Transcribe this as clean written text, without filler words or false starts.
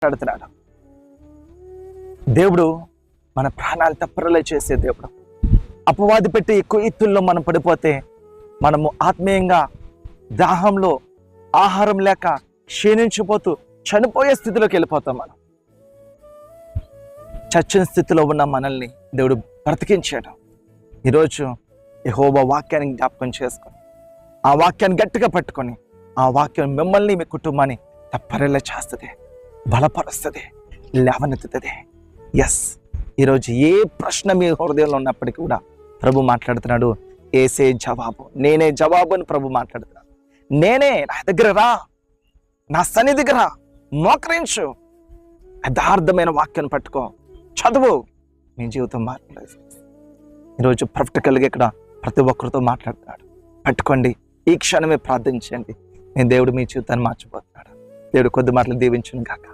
మాట్లాడుతున్నాడు. దేవుడు మన ప్రాణాలు తప్పరలే చేసే దేవుడు. అపవాది పెట్టి ఎక్కువ ఎత్తుల్లో మనం పడిపోతే మనము ఆత్మీయంగా దాహంలో ఆహారం లేక క్షీణించిపోతూ చనిపోయే స్థితిలోకి వెళ్ళిపోతాం. మనం చచ్చిన స్థితిలో ఉన్న మనల్ని దేవుడు బ్రతికించాడు. ఈరోజు యెహోవా వాక్యాన్ని జ్ఞాపకం చేసుకొని ఆ వాక్యాన్ని గట్టిగా పట్టుకొని ఆ వాక్యం మిమ్మల్ని మీ కుటుంబాన్ని తప్పరేలా చేస్తుంది, బలపరుస్తుంది, లేవనెత్తుతుంది. ఎస్, ఈరోజు ఏ ప్రశ్న మీ హృదయంలో ఉన్నప్పటికీ కూడా ప్రభు మాట్లాడుతున్నాడు. ఏసే జవాబు, నేనే జవాబు అని ప్రభు మాట్లాడుతున్నాడు. నేనే, నా దగ్గర రా, నా సన్నిధికి రా, మోకరించు, యథార్థమైన వాక్యాన్ని పట్టుకో, చదువు, నీ జీవితం మారలేదు. ఈరోజు ప్రాక్టికల్గా ఇక్కడ ప్రతి ఒక్కరితో మాట్లాడుతున్నాడు. పట్టుకోండి, ఈ క్షణమే ప్రార్థించండి. నేను దేవుడు మీ జీవితాన్ని మార్చిపోతున్నాడు. దేవుడు కొద్ది మాటలు దీవించును గాక.